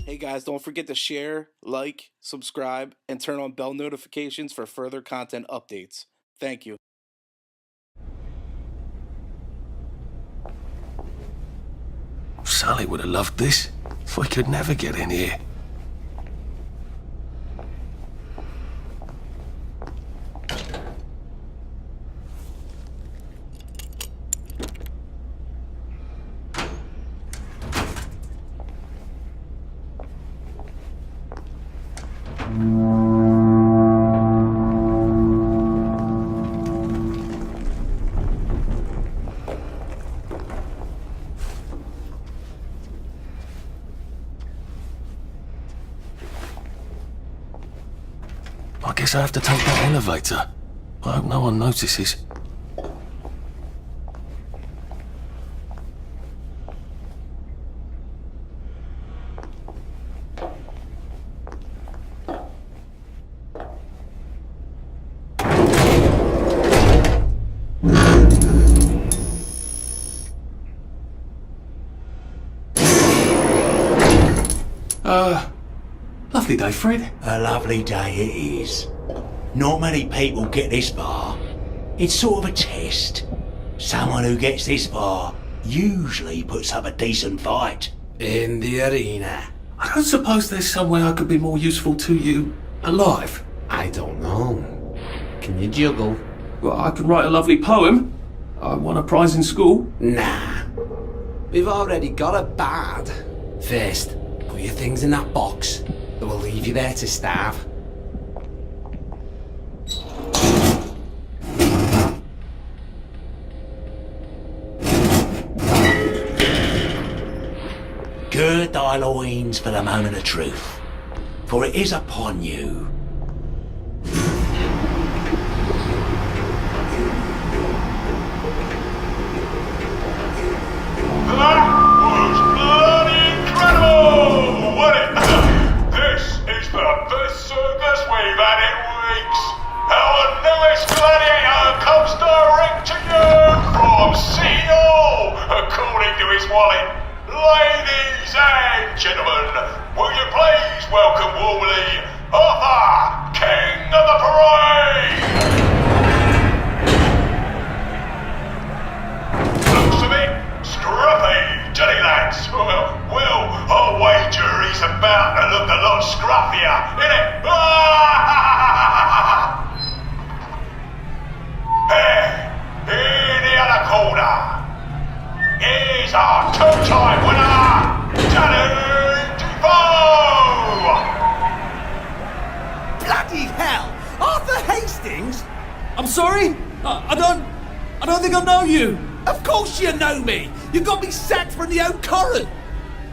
Hey guys, don't forget to share, like, subscribe, and turn on bell notifications for further content updates. Thank you. Sully would have loved this. We could never get in here. I guess I have to take that elevator. I hope no one notices. Lovely day, Fred. A lovely day it is. Not many people get this far. It's sort of a test. Someone who gets this far usually puts up a decent fight. In the arena. I don't suppose there's some way I could be more useful to you alive. I don't know. Can you juggle? Well, I could write a lovely poem. I won a prize in school. Nah. We've already got a bard. First, put your things in that box. That will leave you there to starve. Gird thy loins for the moment of truth, for it is upon you. That was bloody incredible, wasn't it? This is the best circus we've had in weeks. Our newest gladiator comes direct to you from City Hall, according to his wallet. Ladies and gentlemen, will you please welcome warmly Arthur, King of the Parade! Looks a bit scruffy, Johnny lads. Well, I'll wager he's about to look a lot scruffier, innit? In the other corner is our two-time winner, Danny Defoe! Bloody hell! Arthur Hastings? I'm sorry? I don't think I know you. Of course you know me! You got me sacked from the old Coron!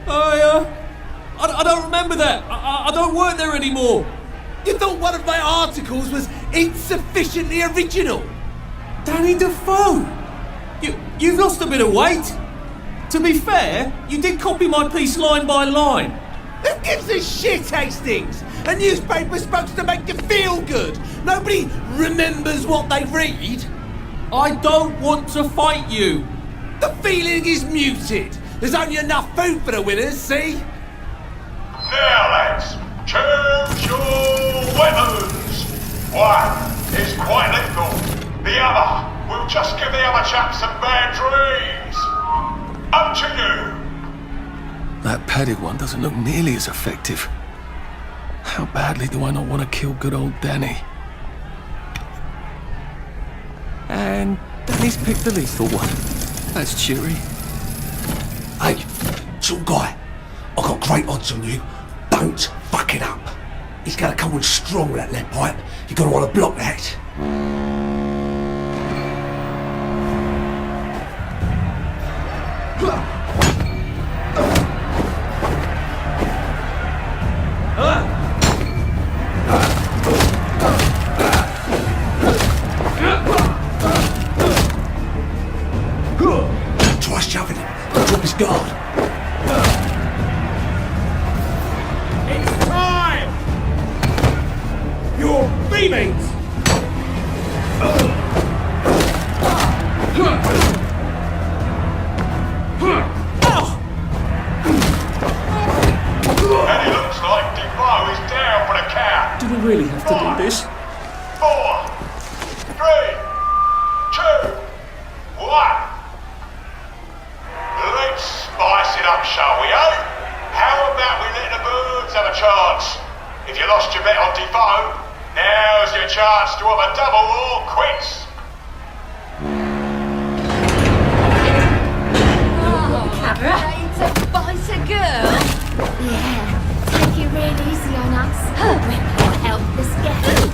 I don't remember that. I don't work there anymore. You thought one of my articles was insufficiently original? Danny Defoe! You've lost a bit of weight. To be fair, you did copy my piece line by line. Who gives a shit, Hastings? A newspaper's supposed to make you feel good. Nobody remembers what they read. I don't want to fight you. The feeling is muted. There's only enough food for the winners, see? Now lads, choose your weapons. One is quite lethal. The other will just give the other chap some bad dreams. Up to you. That padded one doesn't look nearly as effective. How badly do I not want to kill good old Danny? And Danny's picked the lethal one. That's cheery. Hey, little guy, I've got great odds on you. Don't fuck it up. He's gonna come on strong with that lead pipe. You're gonna want to block that. Try shoving him. Drop his guard. It's time! Your B-mates! chance to have a double or quits. Ready to fight a girl? Yeah, take it real easy on us. We're poor helpless guests.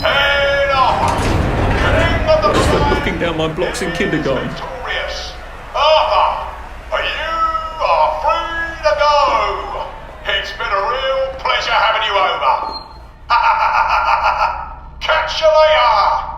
Head on! King of the Stop knocking down my blocks in kindergarten. victorious. Arthur, you are free to go. It's been a real pleasure having you over. Catch you later.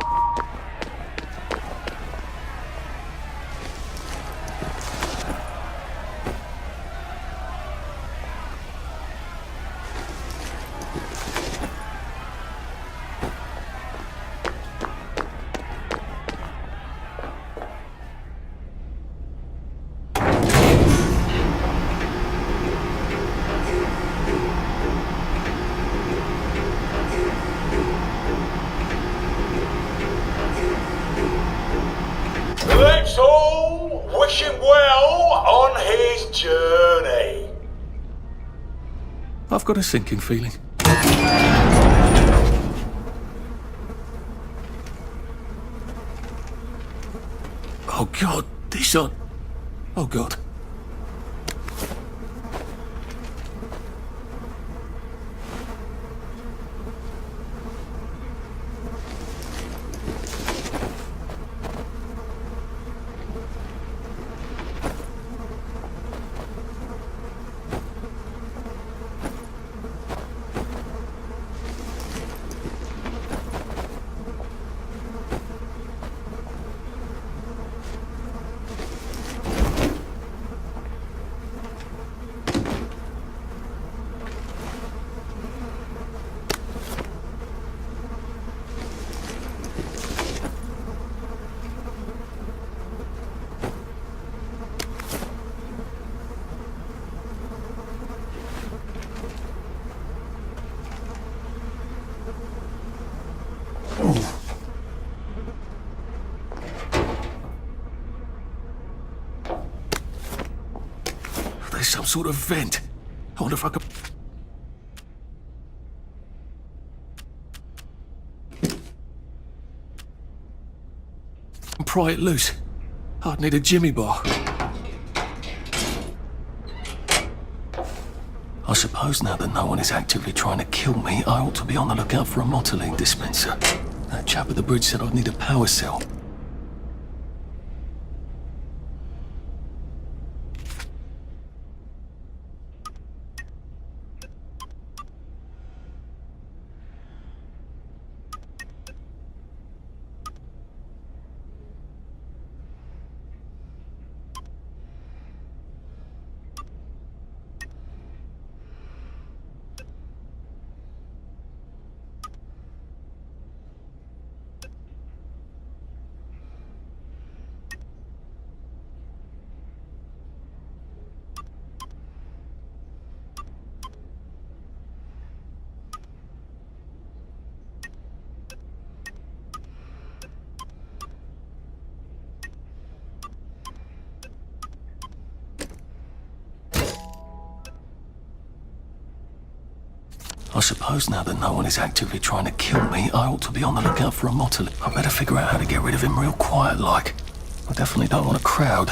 Let's all wish him well on his journey. I've got a sinking feeling. Oh God, these are... Oh God. There's some sort of vent. I wonder if I could... pry it loose. I'd need a jimmy bar. I suppose now that no one is actively trying to kill me, I ought to be on the lookout for a motoline dispenser. That chap at the bridge said I'd need a power cell. I suppose now that no one is actively trying to kill me, I ought to be on the lookout for a motoline. I better figure out how to get rid of him real quiet like. I definitely don't want a crowd.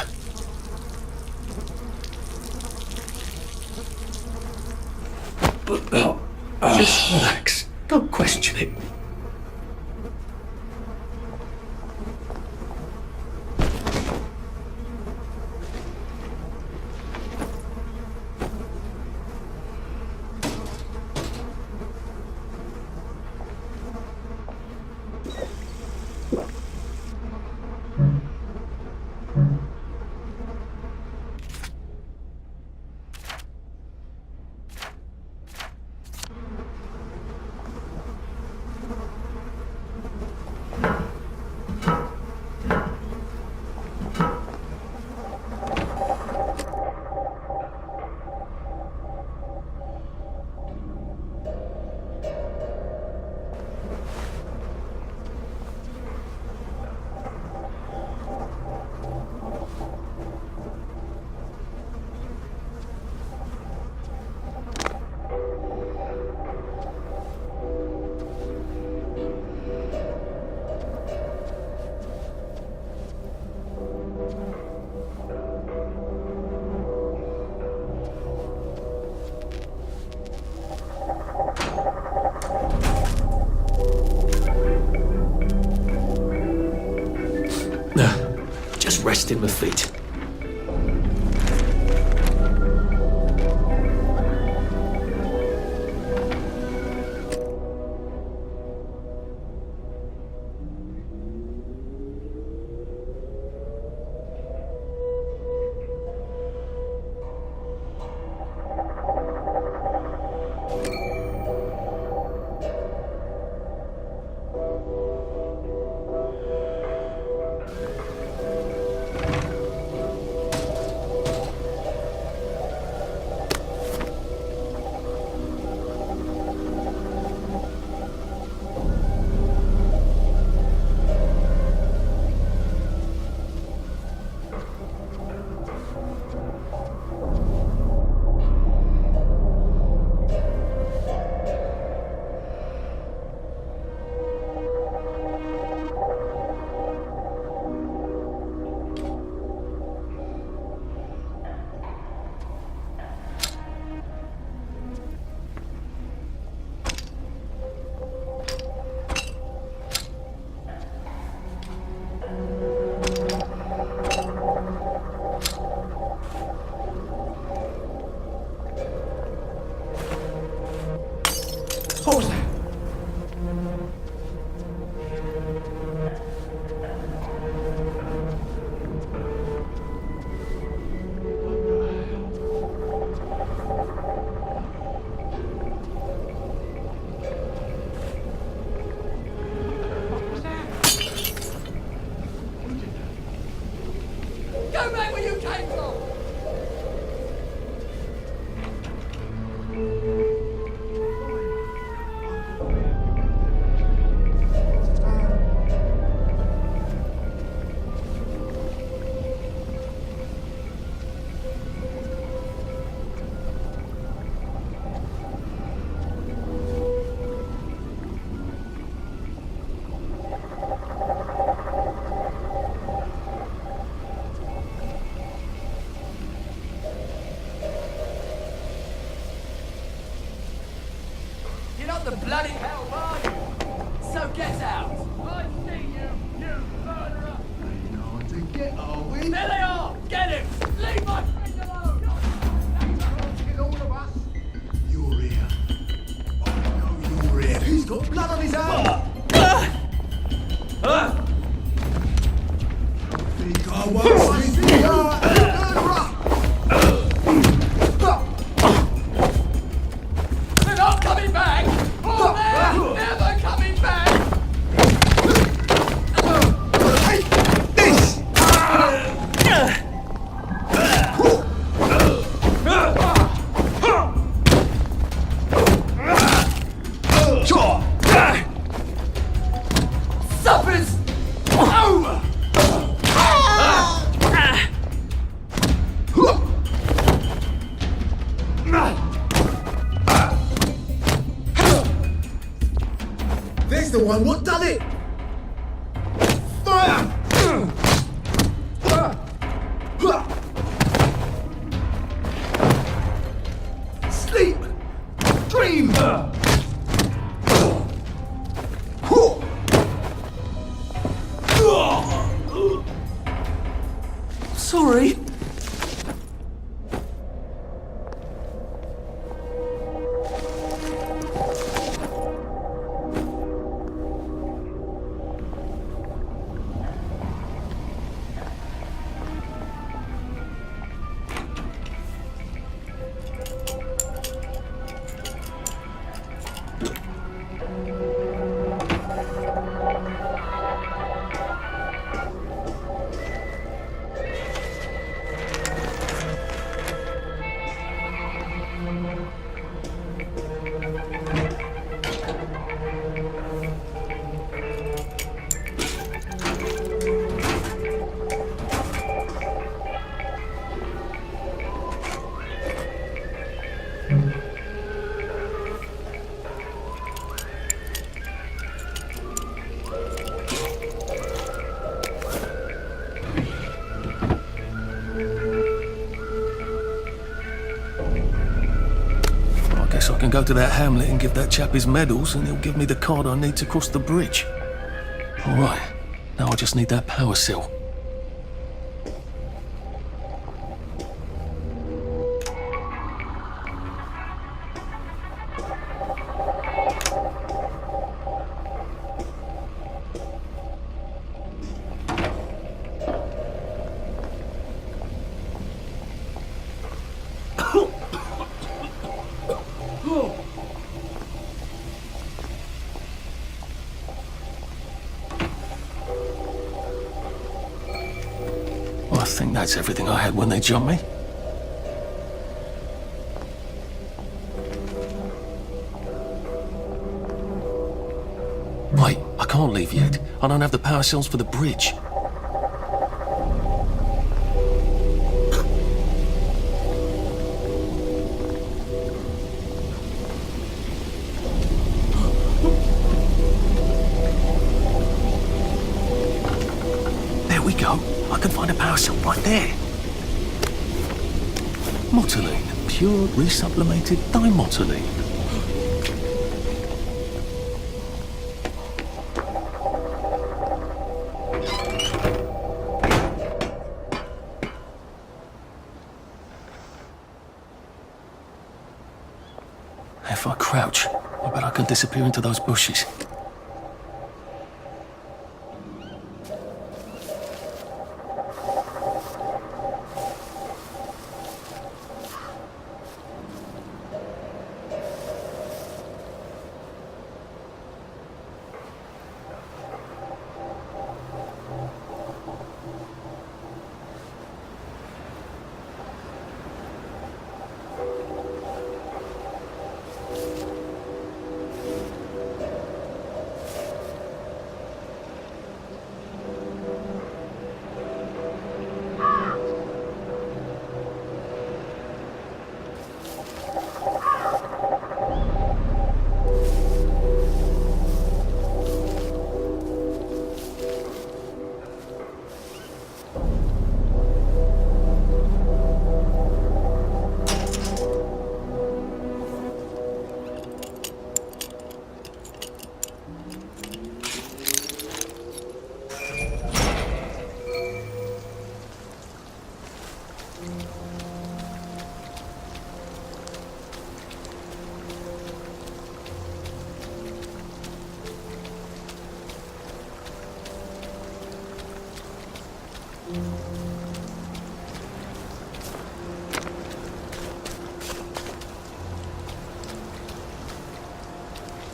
Just relax. Don't question it. resting my feet. What was that? Go back where you came from! You're not the bloody hell, are you? So get out! I see you, you murderer! You know to get, are we? There they are! Get him! Leave my friend alone! Get all of us. You're here. I know you're here. He's got blood on his hands. Think I won't see you. They're not coming back! Oh, they're never coming back! This. Supper's over! There's the one. What done it? Fire! Sleep. Dream. Sorry. Guess I can go to that hamlet and give that chap his medals, and he'll give me the card I need to cross the bridge. All right, now I just need that power cell. That's everything I had when they jumped me. Wait, I can't leave yet. I don't have the power cells for the bridge. There we go. I can find a power cell right there. Motoline. Pure resublimated dimotoline. If I crouch, I bet I can disappear into those bushes.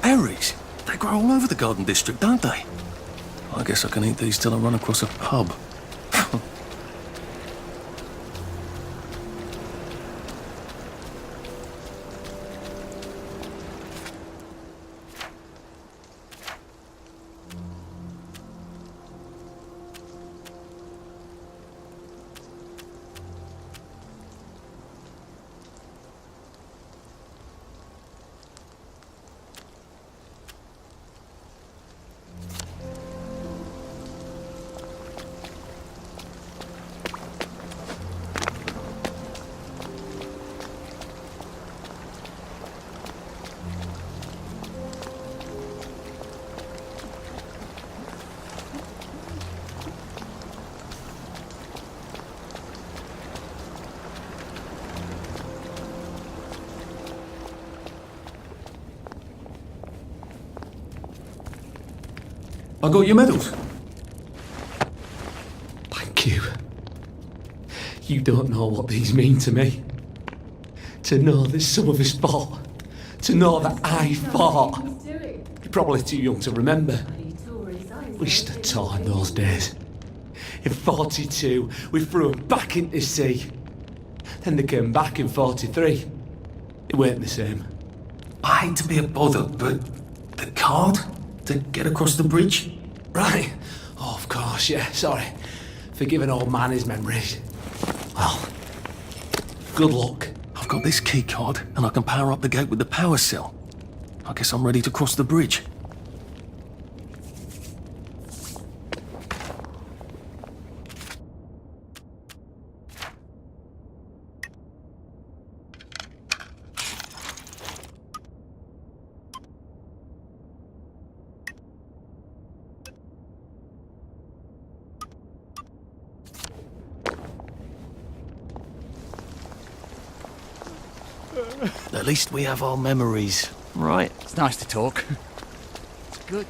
Berries? They grow all over the Garden District, don't they? I guess I can eat these till I run across a pub. I got your medals. Thank you. You don't know what these mean to me. To know that some of us fought. To know that I fought. You're probably too young to remember. We stood tall in those days. In 42, we threw them back into sea. Then they came back in 43. It weren't the same. I hate to be a bother, but the card to get across the bridge? Right. Oh, of course, yeah, sorry. Forgive an old man his memories. Well, good luck. I've got this key card, and I can power up the gate with the power cell. I guess I'm ready to cross the bridge. At least we have our memories, right? It's nice to talk. It's good.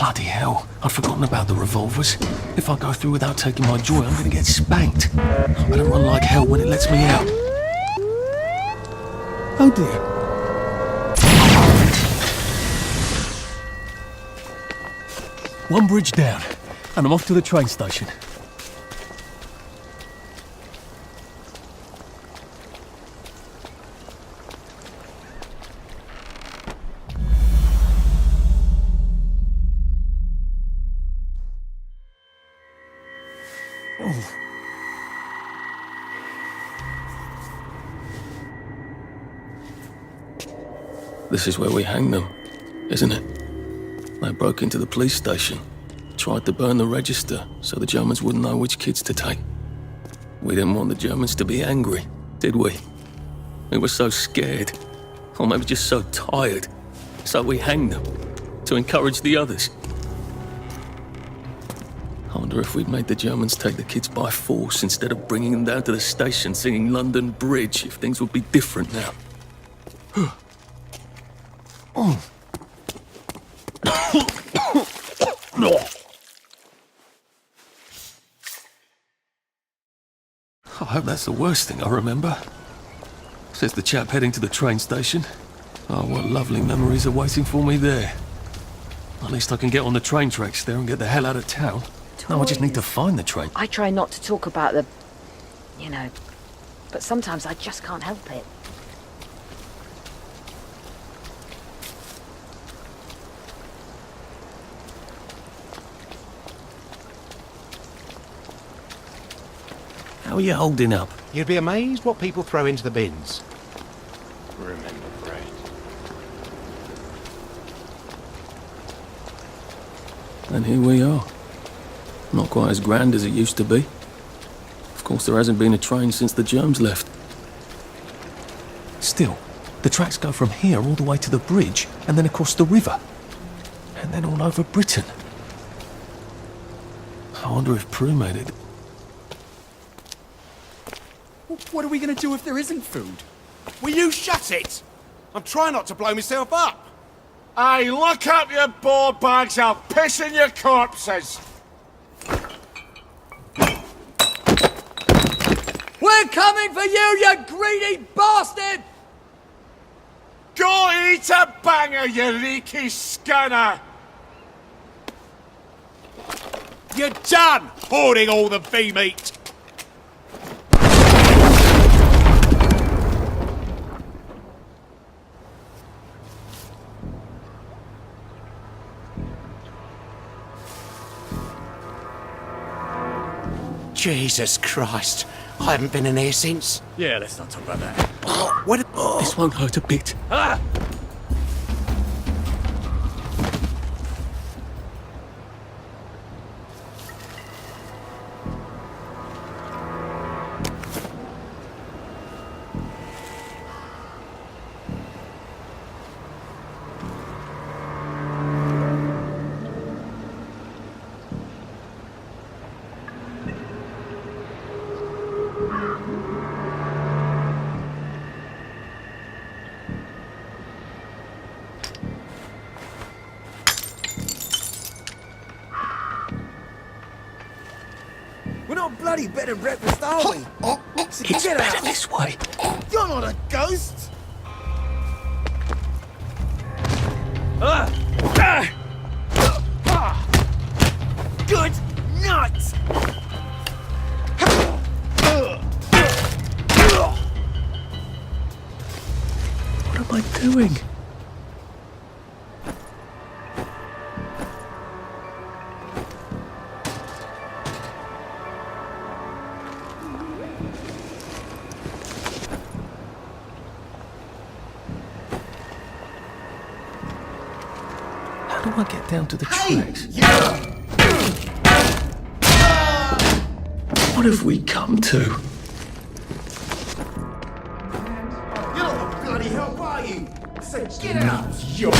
Bloody hell, I'd forgotten about the revolvers. If I go through without taking my joy, I'm gonna get spanked. I better run like hell when it lets me out. Oh dear. One bridge down, and I'm off to the train station. This is where we hang them, isn't it? They broke into the police station, tried to burn the register so the Germans wouldn't know which kids to take. We didn't want the Germans to be angry, did we? We were so scared, or maybe just so tired, so we hanged them to encourage the others. I wonder if we'd made the Germans take the kids by force instead of bringing them down to the station singing London Bridge, if things would be different now. I hope that's the worst thing I remember. Says the chap heading to the train station. Oh, what lovely memories are waiting for me there. At least I can get on the train tracks there and get the hell out of town. Now I just need to find the train. I try not to talk about the... you know, but sometimes I just can't help it. How are you holding up? You'd be amazed what people throw into the bins. Remember, Fred. And here we are. Not quite as grand as it used to be. Of course, there hasn't been a train since the Germs left. Still, the tracks go from here all the way to the bridge, and then across the river. And then all over Britain. I wonder if Prue made it. What are we gonna do if there isn't food? Will you shut it? I'm trying not to blow myself up. Hey, look up your board bags, I'll piss in your corpses! We're coming for you greedy bastard! Go eat a banger, you leaky scunner! You're done hoarding all the bee meat. Jesus Christ. I haven't been in here since. Yeah, let's not talk about that. What? This won't hurt a bit. Ah! We're not bloody bed and breakfast, are we? So It's get better out. this way. You're not a ghost. Good night. What am I doing? How do I get down to the tracks? What have we come to? You're not a bloody help, are you? So get out. You're...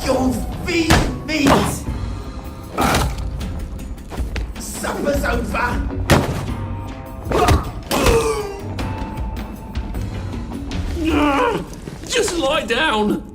Your feet meet! Supper's over! Just lie down!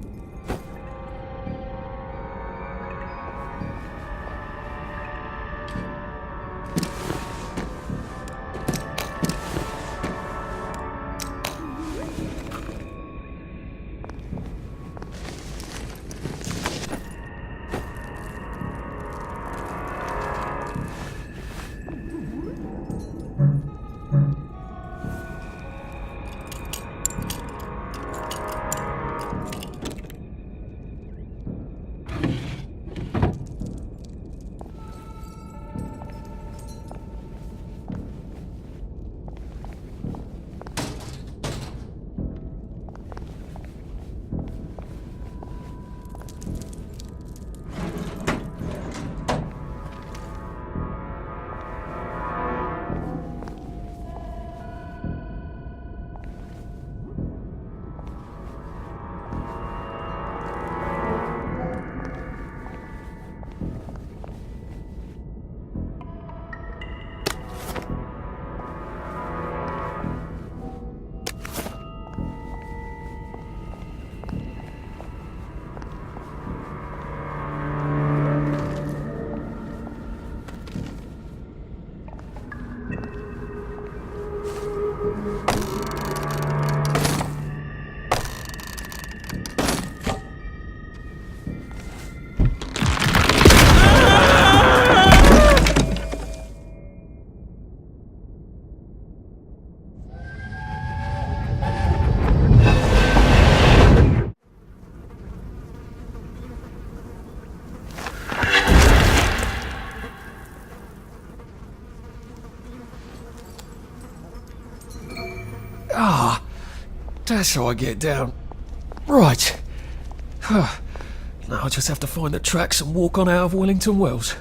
That's how I get down. Right. Now I just have to find the tracks and walk on out of Wellington Wells.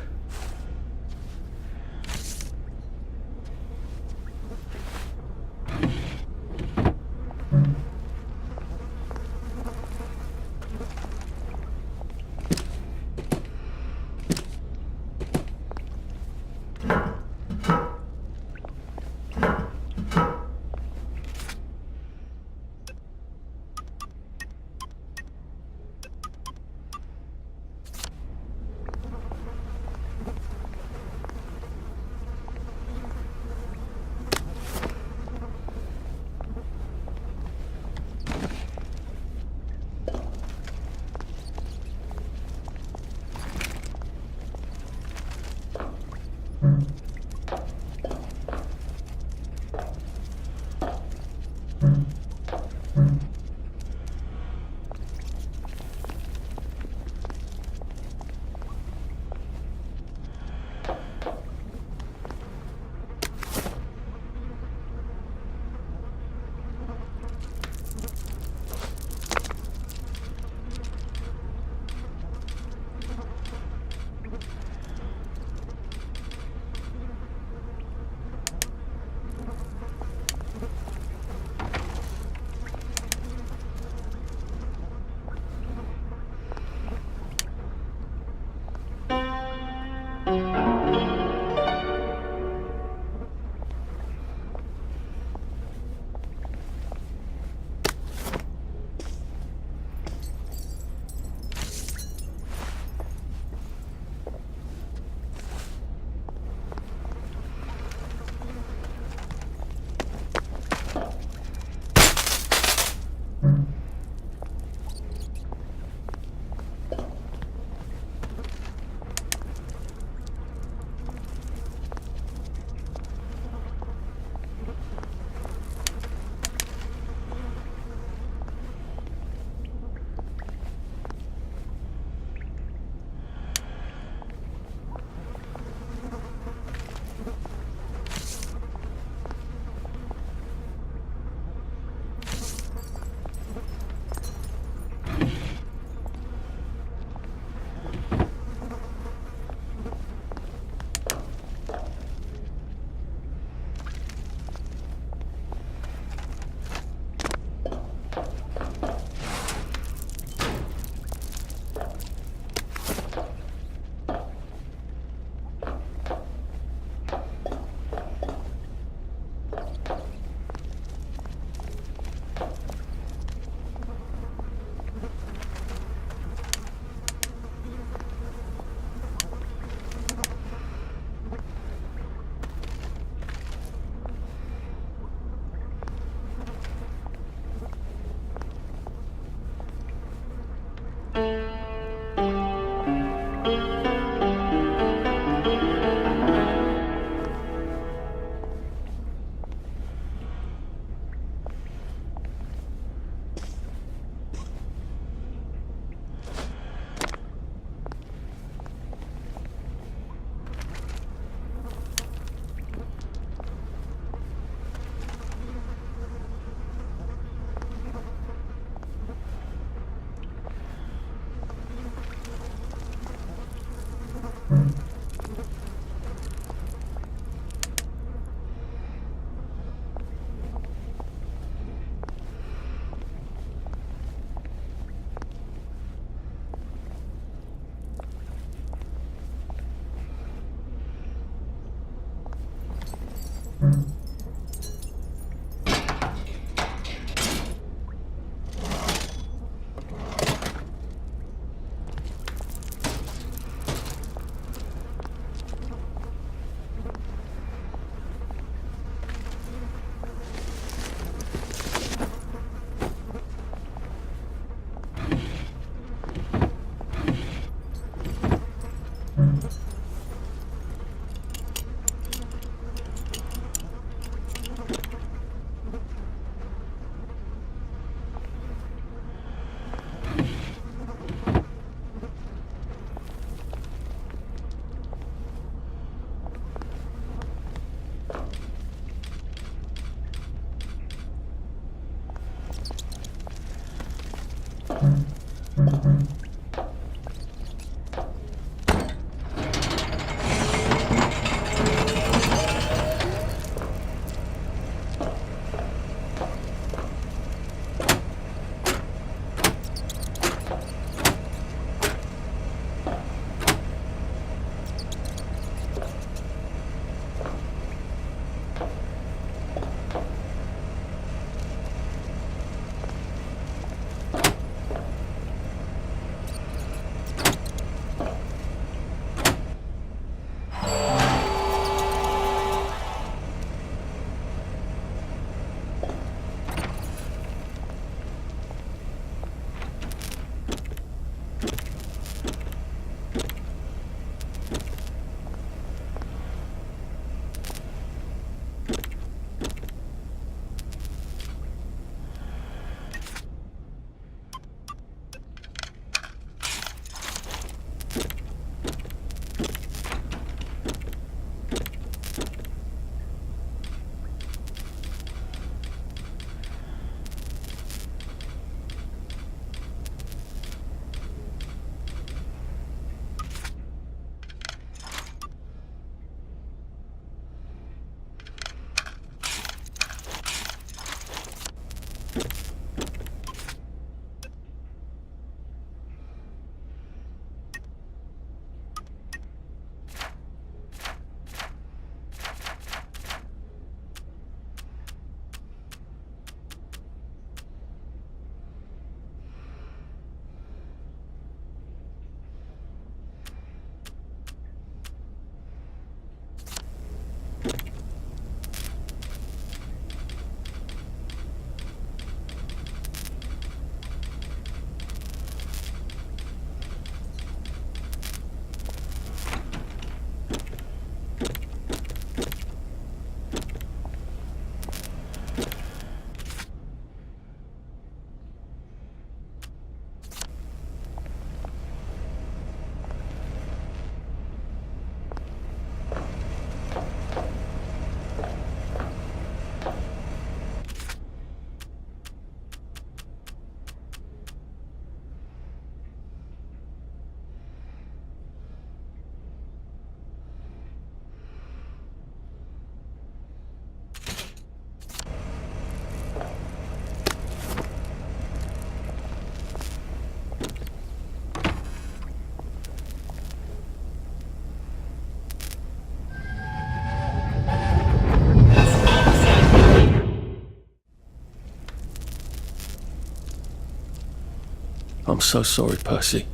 I'm so sorry, Percy.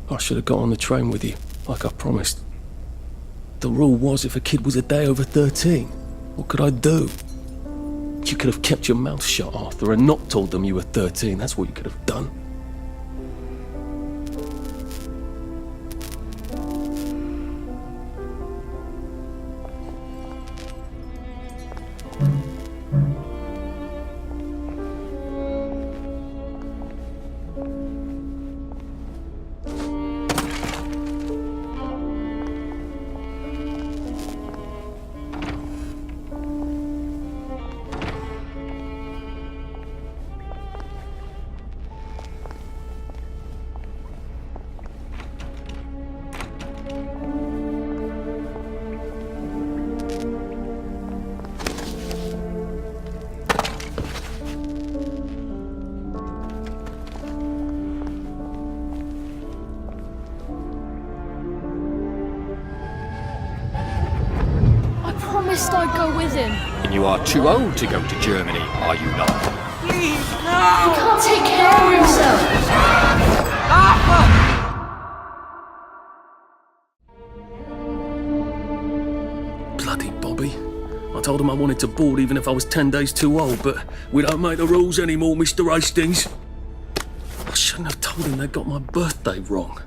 I should have got on the train with you, like I promised. The rule was if a kid was a day over 13, what could I do? You could have kept your mouth shut, Arthur, and not told them you were 13. That's what you could have done. I'd go with him. And you are too old to go to Germany, are you not? Please, no! He can't take care of himself. Bloody Bobby. I told him I wanted to board even if I was 10 days too old, but we don't make the rules anymore, Mr. Hastings. I shouldn't have told him they got my birthday wrong.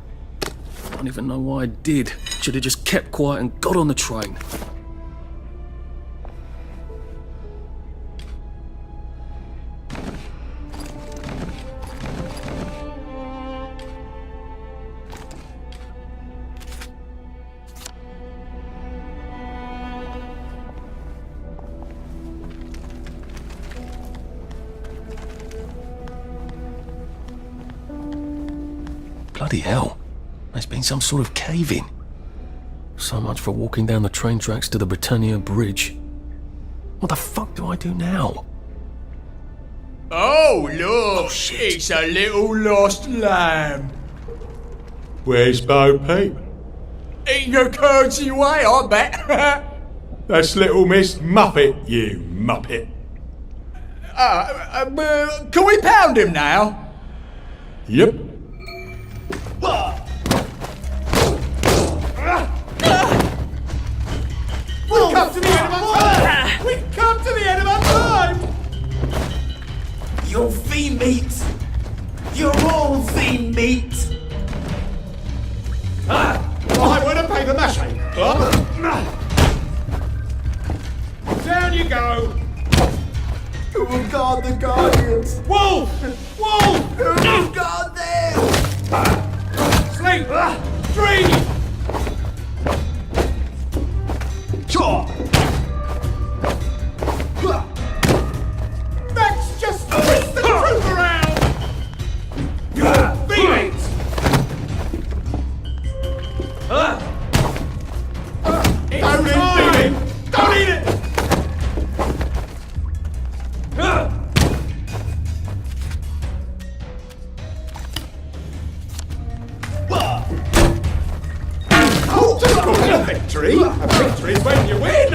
I don't even know why I did. Should have just kept quiet and got on the train. Bloody hell. There's been some sort of cave-in. So much for walking down the train tracks to the Britannia Bridge. What the fuck do I do now? Oh, look! It's a little lost lamb. Where's Bo Peep? Eating your curdsy way, I bet. That's little Miss Muppet, you muppet. Can we pound him now? Yep. We've come to the end of our time! We've come to the end of our time! You're fiend meat! You're all fiend meat! I want a paper mache! Down you go! Who will guard the Guardians? Wolf! Wolf! Who will guard them? Sleep! 3! That's just twist the truth around! Beat it! Don't eat it! Don't eat it! Oh, just call it a victory! A victory is when you win!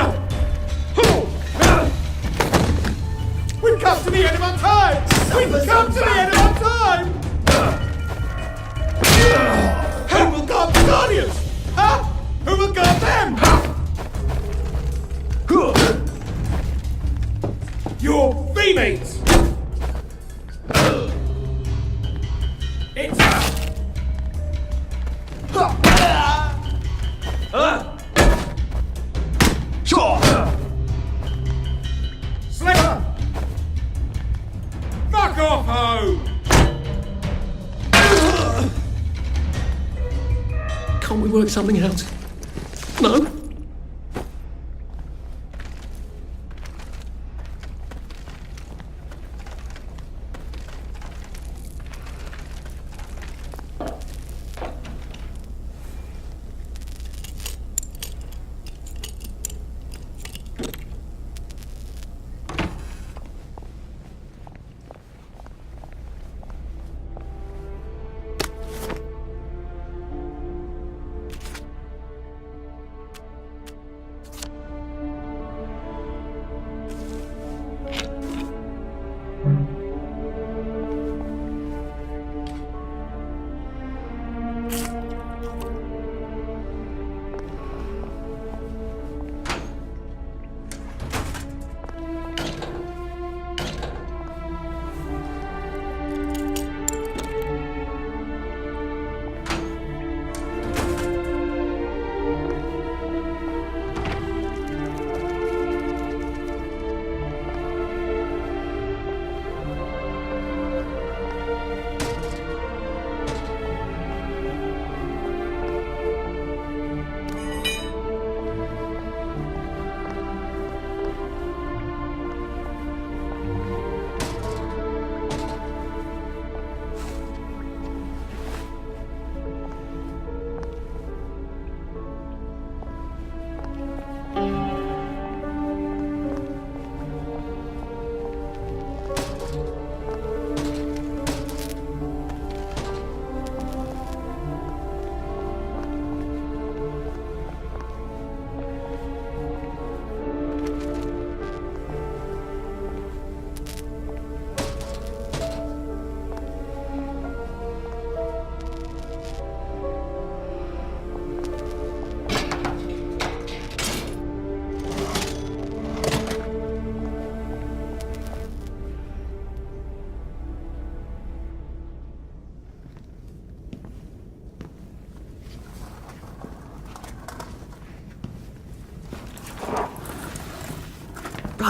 We've come to the end of our time! We've come to the end of our time! Who will guard the Guardians? Huh? Who will guard them? Your females! It's... Slipper! Fuck off, ho! Can't we work something out? No?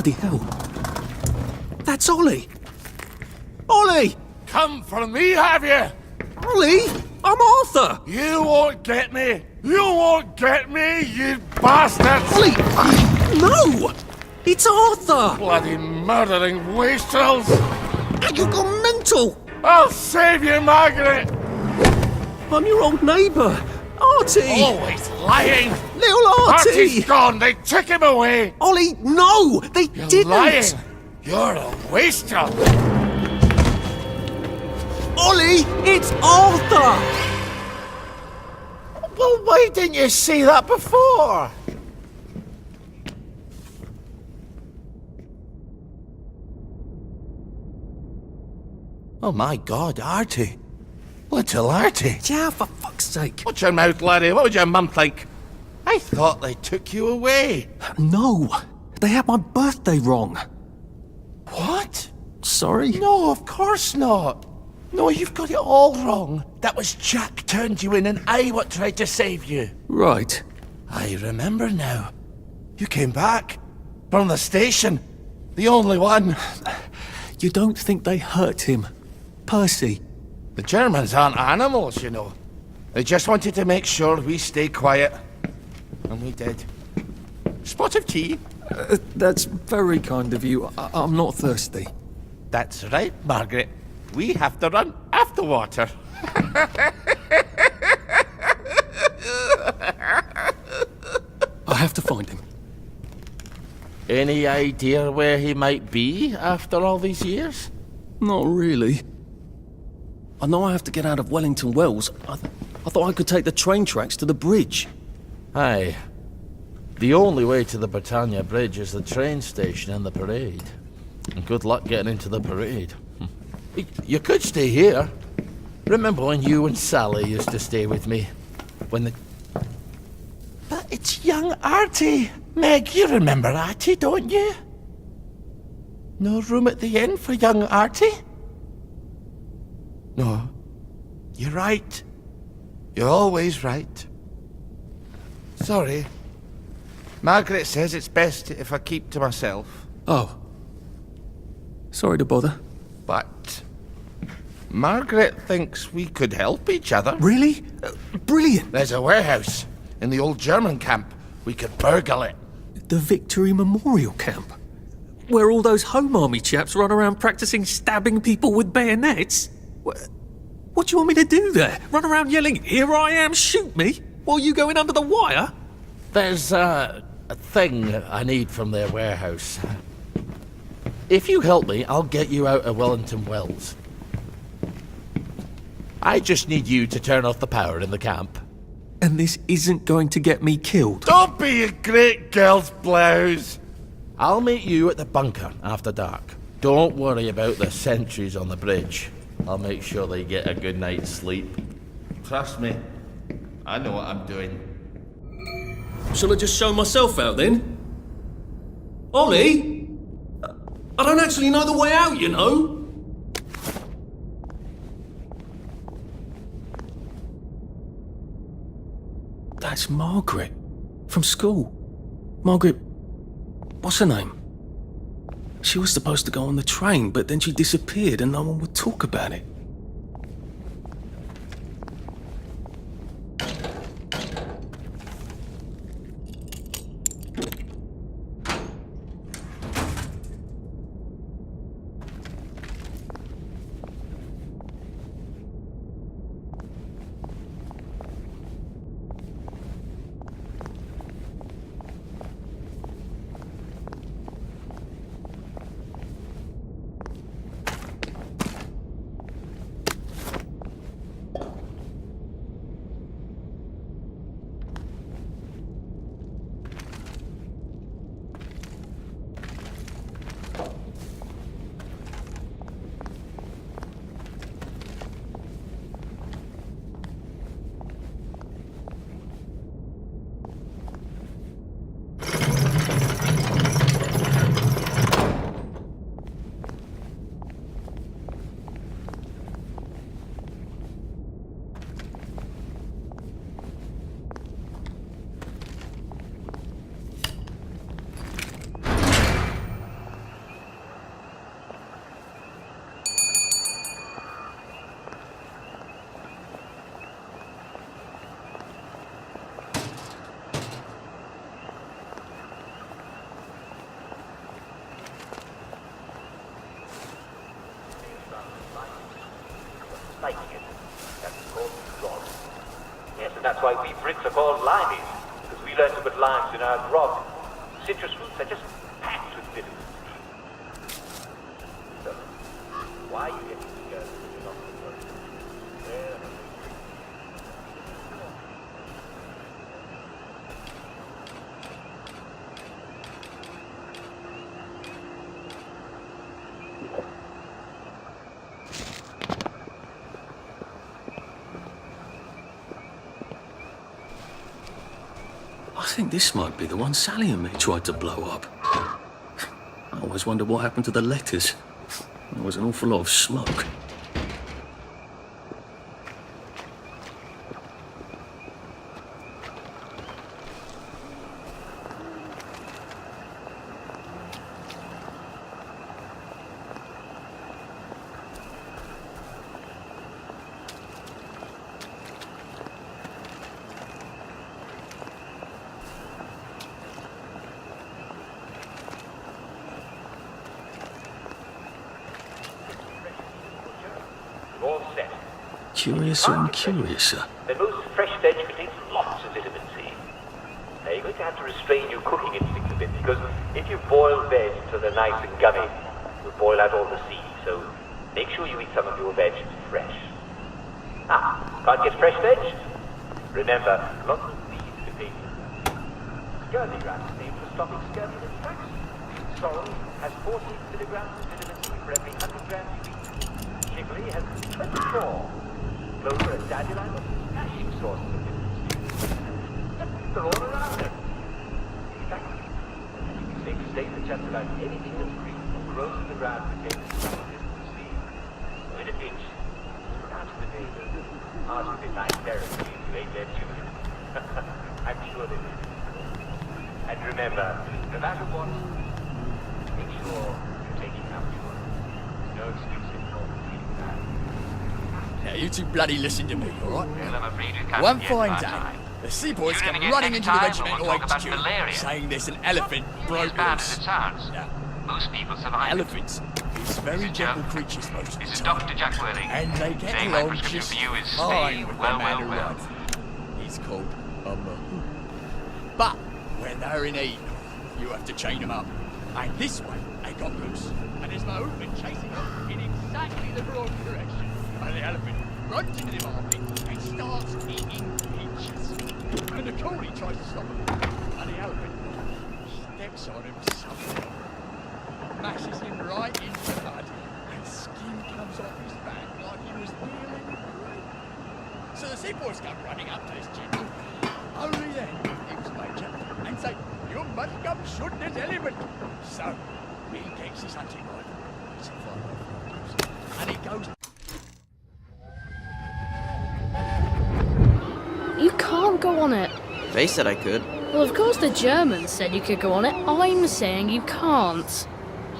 Bloody hell. That's Ollie. Ollie! Come for me, have you? Ollie! I'm Arthur! You won't get me! You won't get me, you bastards! Ollie! No! It's Arthur! Bloody murdering wastrels! You've gone mental! I'll save you, Margaret! I'm your old neighbour, Artie! Always lying! Little Artie! Artie's gone! They took him away! Ollie, no! They You're didn't! lying! You're a wastrel! Ollie, it's Arthur! Well, why didn't you say that before? Oh my God, Artie. Little Artie. Yeah, for fuck's sake. Watch your mouth, laddie. What would your mum think? I thought they took you away. No, they had my birthday wrong. What? Sorry? No, of course not. No, you've got it all wrong. That was Jack turned you in and I what tried to save you. Right. I remember now. You came back. From the station. The only one. You don't think they hurt him? Percy? The Germans aren't animals, you know. They just wanted to make sure we stay quiet. And we did. Spot of tea? That's very kind of you. I'm not thirsty. That's right, Margaret. We have to run after water. I have to find him. Any idea where he might be after all these years? Not really. I know I have to get out of Wellington Wells. I thought I could take the train tracks to the bridge. Aye. The only way to the Britannia Bridge is the train station and the parade. And good luck getting into the parade. You could stay here. Remember when you and Sally used to stay with me? When the... But it's young Artie. Meg, you remember Artie, don't you? No room at the inn for young Artie? No. You're right. You're always right. Sorry. Margaret says it's best if I keep to myself. Oh. Sorry to bother. But Margaret thinks we could help each other. Really? Brilliant. There's a warehouse in the old German camp. We could burgle it. The Victory Memorial Camp? Where all those Home Army chaps run around practicing stabbing people with bayonets? What do you want me to do there? Run around yelling, "Here I am, shoot me," while you go in under the wire? There's a thing I need from their warehouse. If you help me, I'll get you out of Wellington Wells. I just need you to turn off the power in the camp. And this isn't going to get me killed. Don't be a great girl's blouse. I'll meet you at the bunker after dark. Don't worry about the sentries on the bridge. I'll make sure they get a good night's sleep. Trust me, I know what I'm doing. Shall I just show myself out then? Ollie? I don't actually know the way out, you know. That's Margaret. From school. Margaret... what's her name? She was supposed to go on the train, but then she disappeared and no one would talk about it. spiking it. That's called grog. Yes, and that's why we Brits are called limeys, because we learned to put limes in our grog. Citrus fruits are just packed with vitamins. So, why are you getting together if you're not supposed to? I think this might be the one Sally and me tried to blow up. I always wondered what happened to the letters. There was an awful lot of smoke. All set. Curiouser and curiouser. The most fresh veg contains lots of vitamin C. Now you're going to have to restrain your cooking instinct a bit, because if you boil veg until they're nice and gummy, you'll boil out all the seeds, so make sure you eat some of your veg fresh. Can't get fresh veg? Remember, lots of seeds contain scurvy grass is named for stopping scurvy in its tracks. Sorrel has 14 milligrams of vitamin C for every 100 grams you eat. Chicory has 24. Clover and dandelion are smashing sources of vitamin C. They're all around them. In fact, you can safe to say that just about anything that's green or grows in the ground contains some vitamin C. So in a pinch, run out to the neighbors and ask if they find therapy if you ate their children. I'm sure they will. And remember, no matter what, make sure you're taking out yours. No excuse anymore for feeling bad. Now, you two bloody listen to me, alright? Well, I'm afraid you can't One get fine my day, time. the seaboys You're come gonna get running next into the time, regimental we'll talk about HQ, malaria. saying there's an elephant broke As bad loose. as it sounds. Now, Most people survive. elephants is very gentle creatures most of the This is time. Dr. Jack Whirling. And they get Saying my along prescription just for you is fine stay with well, the man well, who well. runs them. He's called a mahout. But when they're in heat, you have to chain them up. And this way, they got loose. And there's mahout been chasing them in exactly the wrong direction. And the elephant runs into the market and starts eating peaches. And the coolie tries to stop him. And the elephant steps on him somehow, mashes him right into the mud, and skin comes off his back like he was dealing great. So the seaboys come running up to this general. Only then he was major and say, "You must come shoot this elephant." So he takes his hunting rifle, it's a 5.5, and he goes. You can't go on it. They said I could. Well, of course the Germans said you could go on it. I'm saying you can't.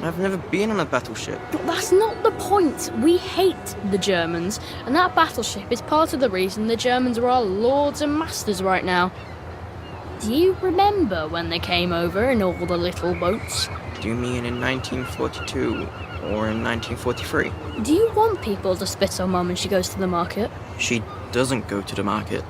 I've never been on a battleship. But that's not the point. We hate the Germans, and that battleship is part of the reason the Germans are our lords and masters right now. Do you remember when they came over in all the little boats? Do you mean in 1942 or in 1943? Do you want people to spit on Mum when she goes to the market? She doesn't go to the market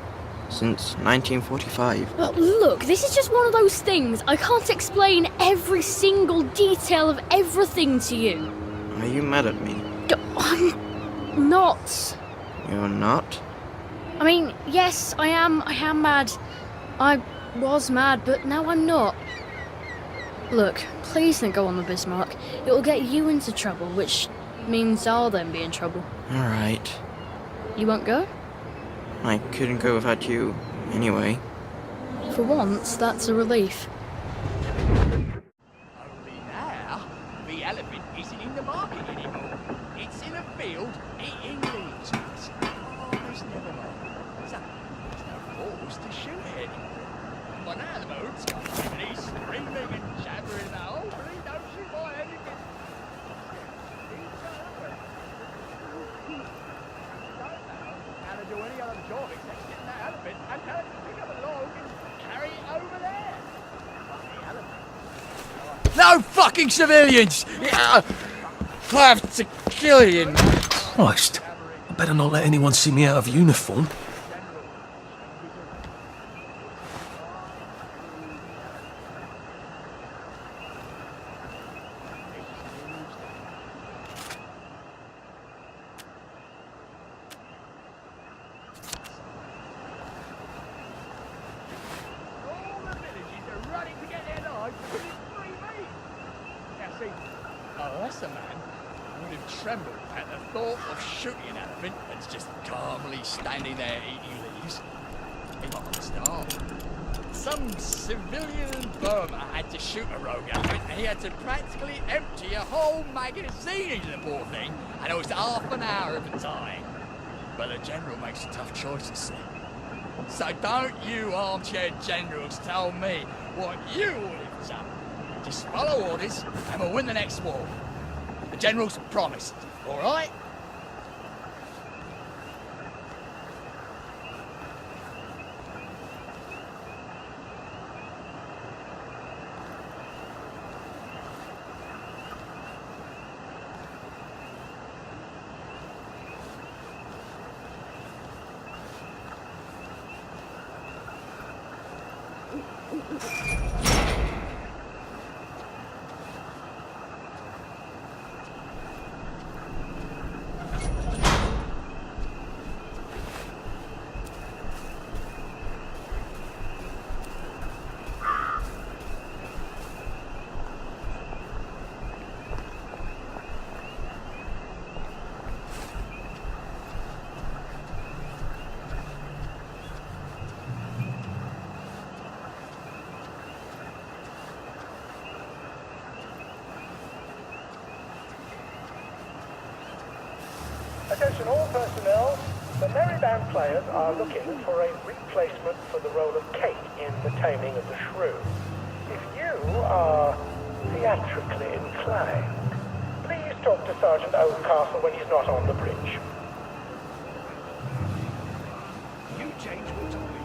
since 1945. Look, this is just one of those things. I can't explain every single detail of everything to you. Are you mad at me? I'm not. You're not? I mean, yes, I am mad. I was mad, but now I'm not. Look, please don't go on the Bismarck. It will get you into trouble, which means I'll then be in trouble. Alright. You won't go? I couldn't go without you, anyway. For once, that's a relief. Only now, the elephant isn't in the market anymore. It's in a field eating leaves. Oh, there's never mind. So, there's no force to shoot it anymore. But now the boat's got him and he's screaming and jabbering about, "Oh, please don't shoot my elephant." How to do any other job except get that elephant and tell it to pick up a log and carry it over there. But the elephant... No fucking civilians! I have to kill you. Christ. better not let anyone see me out of uniform. Oh, that's a man who would have trembled at the thought of shooting an elephant that's just calmly standing there eating leaves. He might understand. Some civilian in Burma had to shoot a rogue elephant and he had to practically empty a whole magazine into the poor thing, and it was half an hour of the time. But the general makes tough choices, see. So don't you armchair generals tell me what you would have done. Just follow orders and we'll win the next war. The general's promised, all right? Attention all personnel, the Merry Band players are looking for a replacement for the role of Kate in The Taming of the Shrew. If you are theatrically inclined, please talk to Sergeant Oldcastle when he's not on the bridge. You change what's on me.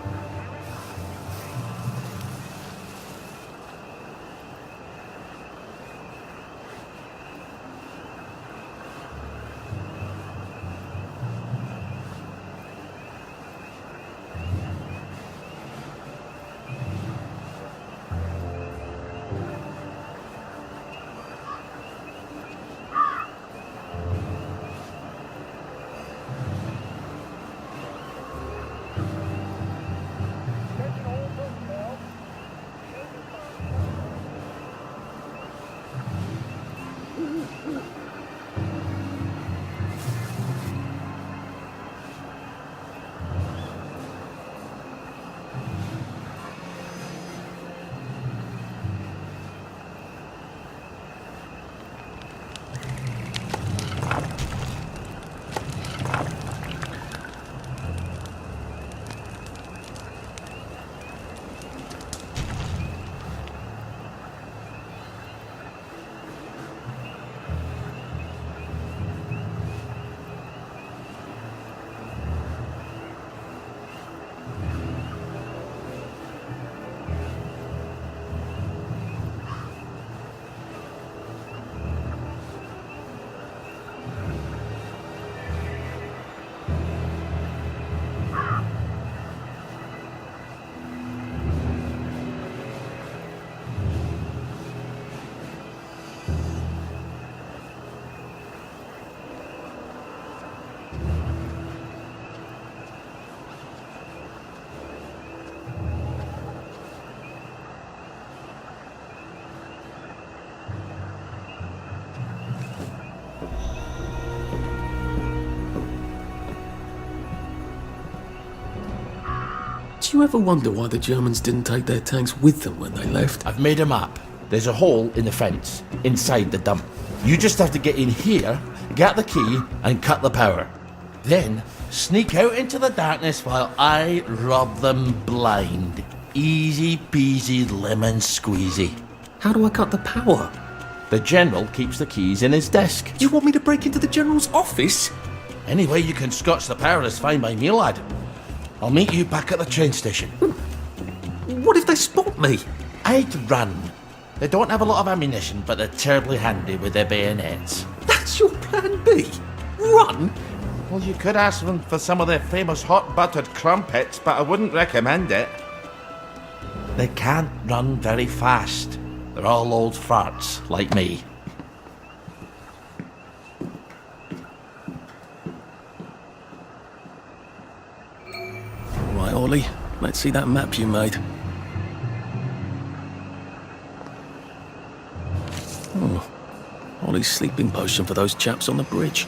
Do you ever wonder why the Germans didn't take their tanks with them when they left? I've made a map. There's a hole in the fence, inside the dump. You just have to get in here, get the key, and cut the power. Then, sneak out into the darkness while I rob them blind. Easy peasy lemon squeezy. How do I cut the power? The General keeps the keys in his desk. You want me to break into the General's office? Any way you can scotch the power is fine by me, lad. I'll meet you back at the train station. What if they spot me? I'd run. They don't have a lot of ammunition, but they're terribly handy with their bayonets. That's your plan B? Run? Well, you could ask them for some of their famous hot buttered crumpets, but I wouldn't recommend it. They can't run very fast. They're all old farts, like me. Right, Ollie, let's see that map you made. Oh, Ollie's sleeping potion for those chaps on the bridge.